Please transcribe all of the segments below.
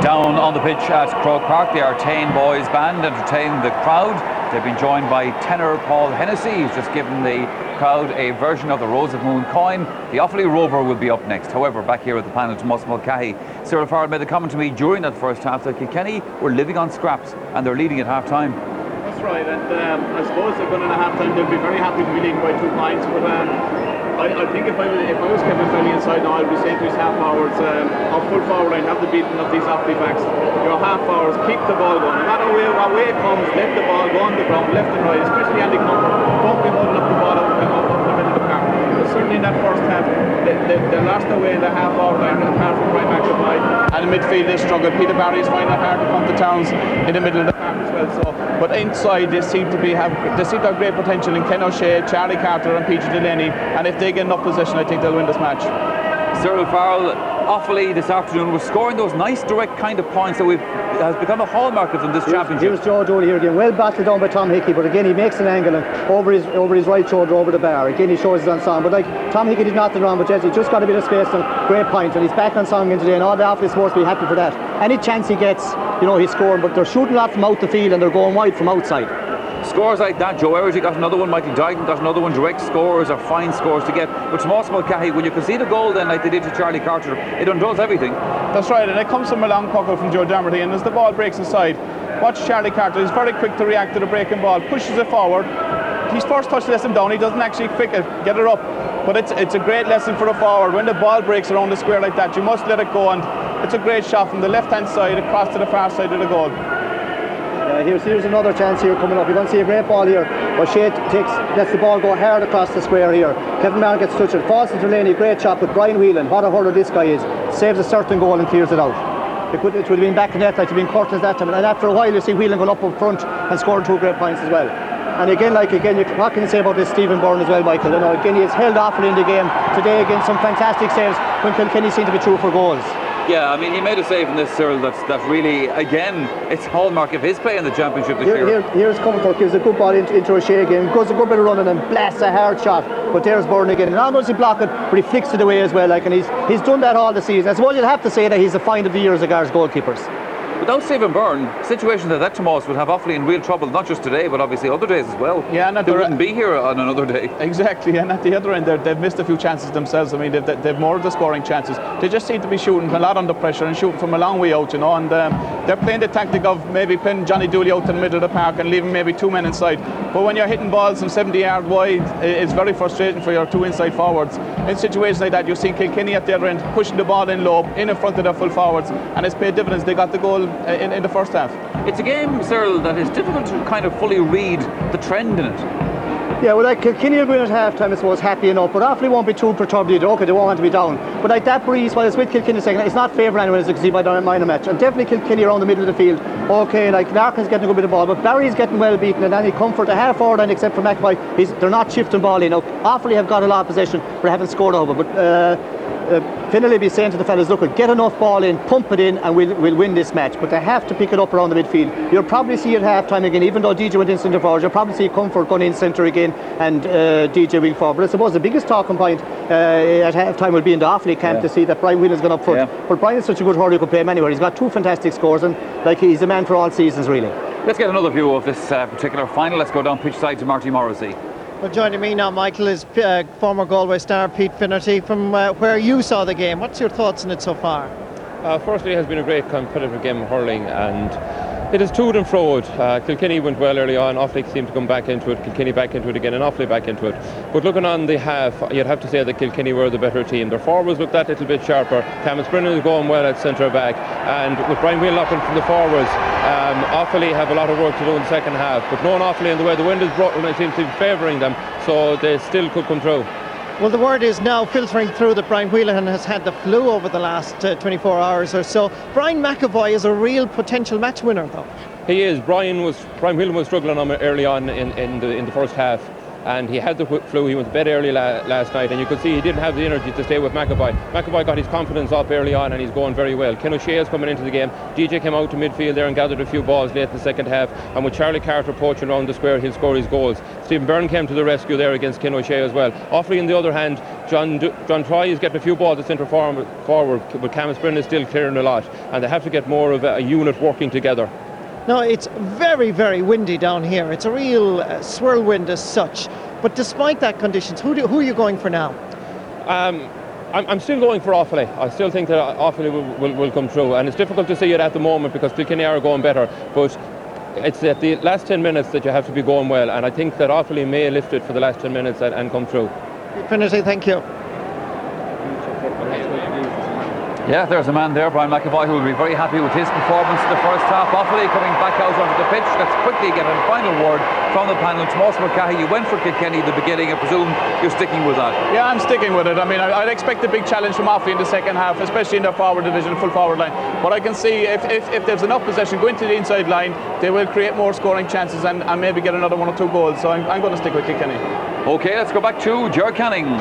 Down on the pitch at Croke Park, the Artane Boys Band entertaining the crowd. They've been joined by tenor Paul Hennessy, who's just given the crowd a version of the Rose of Moon coin. The Offaly Rover will be up next. However, back here at the panel, Tomas Mulcahy. Cyril Farrell made a comment to me during that first half that Kilkenny were living on scraps and they're leading at half time. That's right, and I suppose they're going in a half time, they'll be very happy to be leading by 2 points, but I think if I was Kevin Felly inside now, I'd be saying to his half forwards, our full forward line, have the beating of these Offaly backs. Your half forwards, keep the ball going. No matter what way it comes, let the ball go on the ground, left and right, especially Andy Comerford. Don't be holding up the ball up the middle of the park. But certainly in that first half, they lost their way in the half forward line, apart from Brian McEvoy. And in midfield, they struggled. Peter Barry is finding it hard to come to Towns in the middle of the park as well. So, but inside, they seem to have great potential in Ken O'Shea, Charlie Carter, and Peter Delaney. And if they get enough possession, I think they'll win this match. Cyril Farrell, Offaly this afternoon was scoring those nice direct kind of points that has become a hallmark of them this championship. Here's Joe Dooley here again, well battled down by Tom Hickey, but again he makes an angle and over his right shoulder over the bar. Again he shows his on song, but like Tom Hickey did nothing wrong, but Jesse just got a bit of space and great point, and he's back on song again today, and all the Offaly supposed to be happy for that. Any chance he gets, he's scoring, but they're shooting a lot from out the field and they're going wide from outside. Scores like that, Joe Errity got another one, Michael Duignan got another one. Direct scores are fine scores to get. But Tomas Mulcahy, when you concede a goal then like they did to Charlie Carter, it undoes everything. That's right, and it comes from a long puckle from Joe Dermody, and as the ball breaks inside, watch Charlie Carter. He's very quick to react to the breaking ball, pushes it forward. His first touch lets him down, he doesn't actually get it up. But it's a great lesson for the forward. When the ball breaks around the square like that, you must let it go, and it's a great shot from the left-hand side across to the far side of the goal. Here's another chance here coming up. You're going to see a great ball here. O'Shea lets the ball go hard across the square here. Kevin Byrne gets touched. It falls to Delaney. Great shot with Brian Whelahan. What a hurler this guy is. Saves a certain goal and clears it out. It would have been back in net like to been Curtis that time. And after a while you see Whelahan going up front and scoring 2 great points as well. And again, what can you say about this Stephen Byrne as well, Michael? Again, he has held Offaly in the game today. Again, some fantastic saves when Kilkenny seem to be through for goals. Yeah, I mean, he made a save in this, Cyril, that really, again, it's hallmark of his play in the championship this year. Here's Comerford, gives a good ball into O'Shea again, goes a good bit of running and blasts a hard shot. But there's Byrne again, and almost he blocked it, but he flicks it away as well. And he's done that all the season. I suppose you'll have to say that he's the find of the year as regards goalkeepers. Without Stephen Byrne, situations like that, Tomas, would have Offaly in real trouble, not just today, but obviously other days as well. Yeah, and they wouldn't be here on another day. Exactly, and at the other end, they've missed a few chances themselves. I mean, they've more of the scoring chances. They just seem to be shooting a lot under pressure and shooting from a long way out, and they're playing the tactic of maybe putting Johnny Dooley out in the middle of the park and leaving maybe 2 men inside. But when you're hitting balls from 70 yards wide, it's very frustrating for your 2 inside forwards. In situations like that, you see Kilkenny at the other end pushing the ball in low, in front of their full forwards, and it's paid dividends. They got the goal in the first half. It's a game, Cyril, that is difficult to kind of fully read the trend in it. Yeah, well, Kilkenny will win at half time, I suppose, happy enough, but Offaly won't be too perturbed either. Okay, they won't want to be down. But like that breeze, while it's with Kilkenny second, it's not favouring anyone, as you can see by the minor match. And definitely Kilkenny around the middle of the field. Okay, like Larkin's getting a good bit of ball, but Barry's getting well beaten, and any comfort a half forward line except for McEvoy, they're not shifting ball in. Now, Offaly have got a lot of possession, but haven't scored over. But Finlay be saying to the fellas, look, get enough ball in, pump it in, and we'll win this match. But they have to pick it up around the midfield. You'll probably see at half time again, even though DJ went in centre forward, you'll probably see Comfort going in centre again and DJ will forward. But I suppose the biggest talking point at half time will be in the Offaly camp to see that Brian Whelan's gone up front. Yeah. But Brian is such a good hurler, he could play him anywhere. He's got 2 fantastic scores, and he's a man for all seasons, really. Let's get another view of this particular final. Let's go down pitch side to Marty Morrissey. Well, joining me now, Michael, is former Galway star Pete Finnerty. From where you saw the game, what's your thoughts on it so far? Firstly, it has been a great competitive game of hurling, and it is to and fro. Kilkenny went well early on, Offaly seemed to come back into it, Kilkenny back into it again, and Offaly back into it. But looking on the half, you'd have to say that Kilkenny were the better team. Their forwards looked that little bit sharper. Brennan is going well at centre back, and with Brian Whelahan from the forwards, Offaly have a lot of work to do in the second half. But knowing Offaly and the way the wind is brought, it seems to be favouring them, so they still could come through. Well, the word is now filtering through that Brian Whelahan has had the flu over the last 24 hours or so. Brian McEvoy is a real potential match winner, though. He is. Brian Whelahan was struggling early on in the first half. and he had the flu. He went to bed early last night, and you could see he didn't have the energy to stay with McEvoy. McEvoy got his confidence up early on, and he's going very well. Ken O'Shea is coming into the game. DJ came out to midfield there and gathered a few balls late in the second half, and with Charlie Carter poaching around the square, he'll score his goals. Stephen Byrne came to the rescue there against Ken O'Shea as well. Offaly, on the other hand, John Troy is getting a few balls at centre forward, but Brennan is still clearing a lot, and they have to get more of a unit working together. No, it's very, very windy down here. It's a real swirlwind as such. But despite that conditions, who are you going for now? I'm still going for Offaly. I still think that Offaly will come through, and it's difficult to see it at the moment because Kilkenny are going better, but it's at the last 10 minutes that you have to be going well, and I think that Offaly may lift it for the last 10 minutes and come through. Infinity, thank you. Yeah, there's a man there, Brian McEvoy, who will be very happy with his performance in the first half. Offaly coming back out onto the pitch. Let's quickly get a final word from the panel. Tomas McCahey, you went for Kilkenny at the beginning. I presume you're sticking with that. Yeah, I'm sticking with it. I mean, I'd expect a big challenge from Offaly in the second half, especially in their forward division, full forward line. But I can see if there's enough possession going to the inside line, they will create more scoring chances and maybe get another 1 or 2 goals. So I'm going to stick with Kilkenny. OK, let's go back to Ger Canning.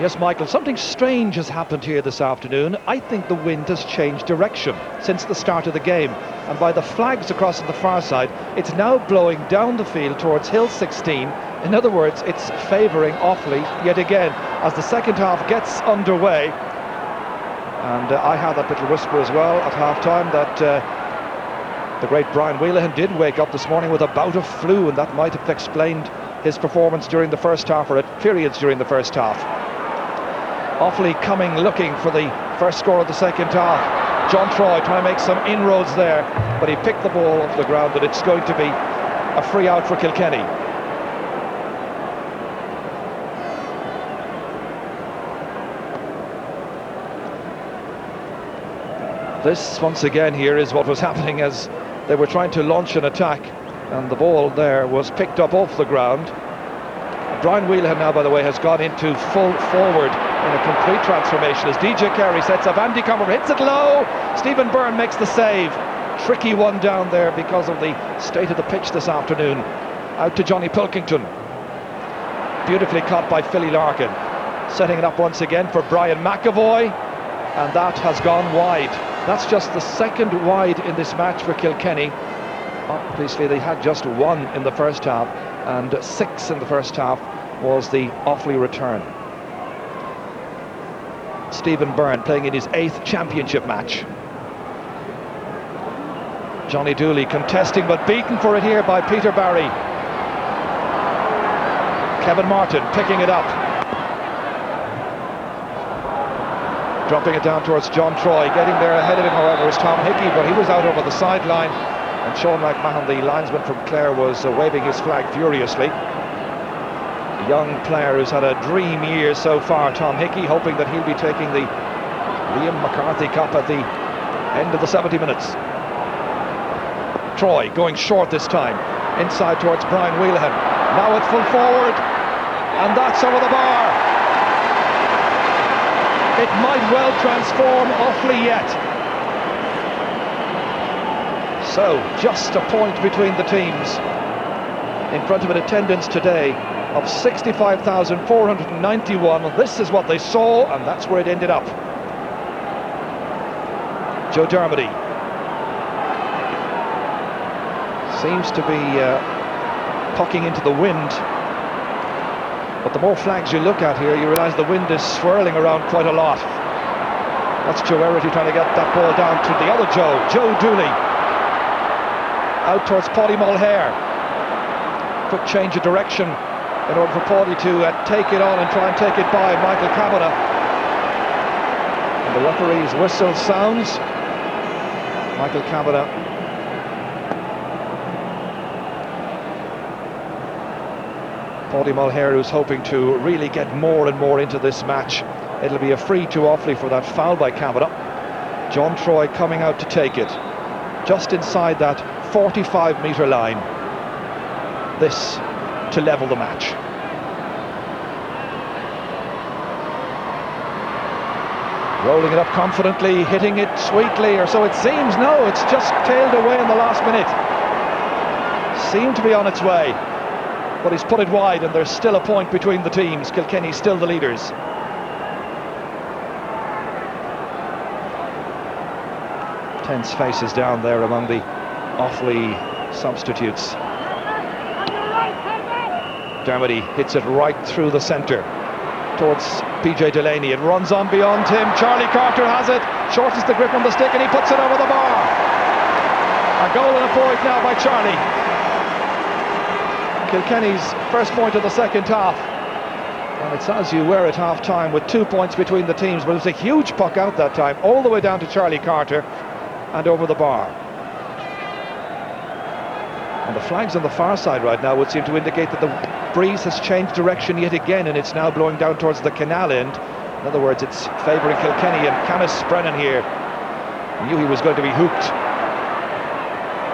Yes, Michael, something strange has happened here this afternoon. I think the wind has changed direction since the start of the game. And by the flags across on the far side, it's now blowing down the field towards Hill 16. In other words, it's favouring Offaly yet again as the second half gets underway. And I had that little whisper as well at half-time that the great Brian Whelahan did wake up this morning with a bout of flu, and that might have explained his performance during the first half, or at periods during the first half. Offaly coming looking for the first score of the second half. John Troy trying to make some inroads there, but he picked the ball off the ground, and it's going to be a free out for Kilkenny. This once again here is what was happening as they were trying to launch an attack, and the ball there was picked up off the ground. Brian Whelahan now, by the way, has gone into full forward in a complete transformation as DJ Carey sets up. Andy Comerford hits it low. Stephen Byrne makes the save. Tricky one down there because of the state of the pitch this afternoon. Out to Johnny Pilkington. Beautifully caught by Philly Larkin. Setting it up once again for Brian McEvoy, and that has gone wide. That's just the second wide in this match for Kilkenny. Obviously they had just 1 in the first half, and 6 in the first half was the Offaly return. Stephen Byrne playing in his 8th championship match. Johnny Dooley contesting but beaten for it here by Peter Barry. Kevin Martin picking it up. Dropping it down towards John Troy. Getting there ahead of him, however, is Tom Hickey, but he was out over the sideline. And Sean McMahon, the linesman from Clare, was waving his flag furiously. A young player who's had a dream year so far, Tom Hickey, hoping that he'll be taking the Liam McCarthy Cup at the end of the 70 minutes. Troy going short this time, inside towards Brian Whelahan. Now at full forward, and that's over the bar. It might well transform Offaly yet. So, just a point between the teams in front of an attendance today of 65,491. This is what they saw, and that's where it ended up. Joe Dermody seems to be pucking into the wind, but the more flags you look at here, you realise the wind is swirling around quite a lot. That's Joe Errity trying to get that ball down to the other Joe Dooley. Out towards Paddy Mulhare. Quick change of direction in order for Paddy to take it on and try and take it by Michael Kavanagh. And the referee's whistle sounds. Michael Kavanagh Paddy Mulhare, who's hoping to really get more and more into this match. It'll be a free to Offaly for that foul by Kavanagh. John Troy coming out to take it. Just inside that 45-metre line. This to level the match. Rolling it up confidently, hitting it sweetly, or so it seems. No, it's just tailed away in the last minute. Seemed to be on its way. but he's put it wide, and there's still a point between the teams. Kilkenny still the leaders. Tense faces down there among the Offaly substitutes. Dermody hits it right through the centre towards PJ Delaney. It runs on beyond him. Charlie Carter has it, shortens the grip on the stick, and he puts it over the bar. A goal and a point now by Charlie. Kilkenny's first point of the second half, and it's as you were at half time, with 2 points between the teams, but it was a huge puck out that time, all the way down to Charlie Carter and over the bar. And the flags on the far side right now would seem to indicate that the breeze has changed direction yet again, and it's now blowing down towards the canal end. In other words, it's favouring Kilkenny, and Brennan here knew he was going to be hooked.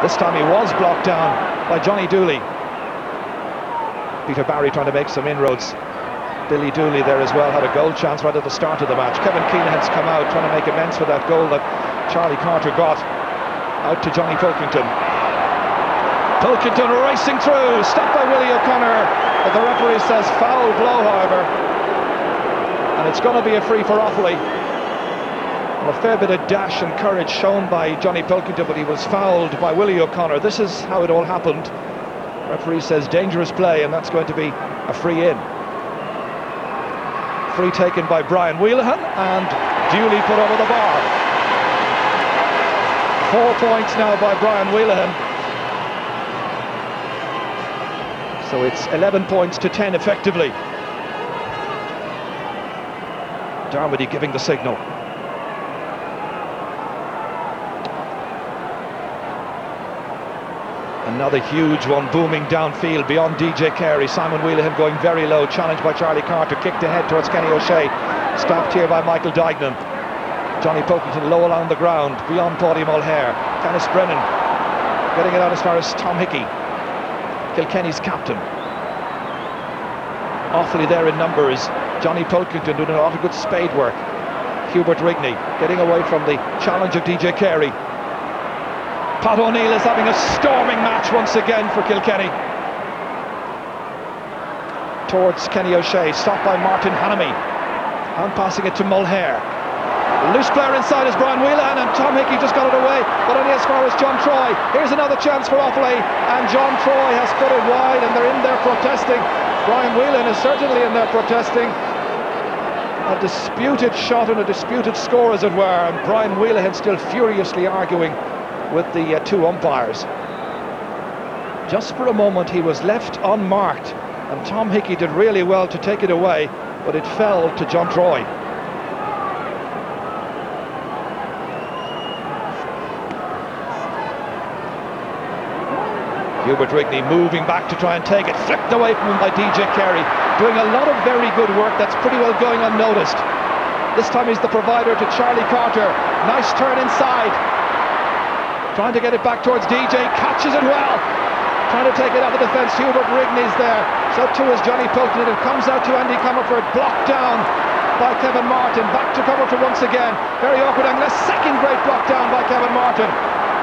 This time he was blocked down by Johnny Dooley. Peter Barry trying to make some inroads. Billy Dooley there as well had a goal chance right at the start of the match. Kevin Kinahan's come out trying to make amends for that goal that Charlie Carter got. Out to Johnny Pilkington. Pilkington racing through, stopped by Willie O'Connor, but the referee says foul blow, however, and it's going to be a free for Offaly. And a fair bit of dash and courage shown by Johnny Pilkington, but he was fouled by Willie O'Connor. This is how it all happened. Referee says dangerous play, and that's going to be a free in. Free taken by Brian Whelahan and duly put over the bar. 4 points now by Brian Whelahan. So it's 11 points to 10 effectively. Dermody giving the signal. Another huge one booming downfield beyond DJ Carey. Simon Whelahan going very low, challenged by Charlie Carter, kicked ahead towards Kenny O'Shea, stopped here by Michael Duignan. Johnny Pilkington low along the ground beyond Paddy Mulhare. Brennan getting it out as far as Tom Hickey, Kilkenny's captain. Offaly there in numbers. Johnny Pilkington doing a lot of good spade work. Hubert Rigney getting away from the challenge of DJ Carey. Pat O'Neill is having a storming match once again for Kilkenny. Towards Kenny O'Shea, stopped by Martin Hanamy, and passing it to Mulhare. Loose player inside is Brian Whelahan, and Tom Hickey just got it away, but only as far as John Troy. Here's another chance for Offaly, and John Troy has put it wide, and they're in there protesting. Brian Whelahan is certainly in there protesting. A disputed shot and a disputed score, as it were, and Brian Whelahan still furiously arguing with the two umpires. Just for a moment he was left unmarked, and Tom Hickey did really well to take it away, but it fell to John Troy. Hubert Rigney moving back to try and take it, flipped away from him by DJ Carey, doing a lot of very good work that's pretty well going unnoticed. This time he's the provider to Charlie Carter. Nice turn inside, trying to get it back towards DJ, catches it well, trying to take it out of the defence. Hubert Rigney's there, so too is Johnny Pilkington. It comes out to Andy Comerford, blocked down by Kevin Martin. Back to Comerford once again, very awkward angle, a second great block down by Kevin Martin.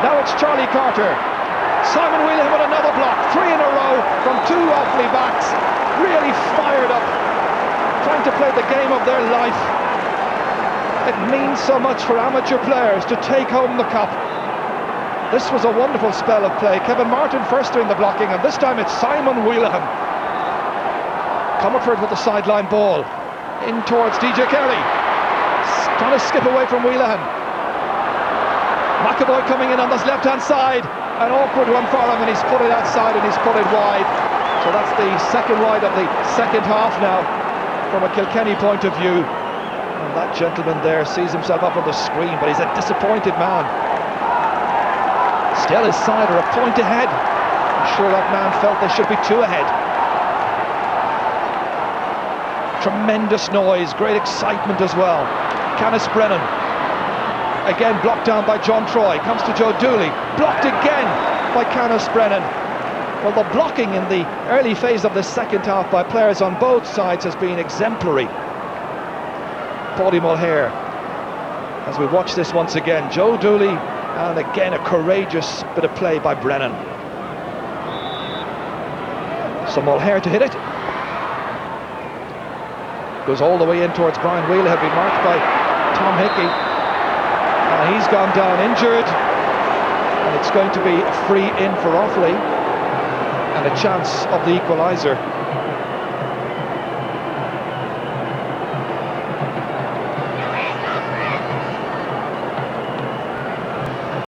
Now it's Charlie Carter. Simon Whelahan with another block, 3 in a row from 2 Offaly backs, really fired up, trying to play the game of their life. It means so much for amateur players to take home the cup. This was a wonderful spell of play. Kevin Martin first doing the blocking, and this time it's Simon Whelahan. Comerford with the sideline ball, in towards DJ Carey, trying to skip away from Whelahan. McEvoy coming in on this left hand side, an awkward one for him, and he's put it outside and he's put it wide. So that's the second wide of the second half now from a Kilkenny point of view. And that gentleman there sees himself up on the screen, but he's a disappointed man. Still his side are a point ahead. I'm sure that man felt they should be 2 ahead. Tremendous noise, great excitement as well. Brennan again blocked down by John Troy, comes to Joe Dooley, blocked again by Brennan. Well, the blocking in the early phase of the second half by players on both sides has been exemplary. Paddy Mulhare, as we watch this once again, Joe Dooley, and again a courageous bit of play by Brennan. So Mulher to hit it. Goes all the way in towards Brian Whelahan, had been marked by Tom Hickey. He's gone down injured. And it's going to be a free in for Offaly. And a chance of the equaliser.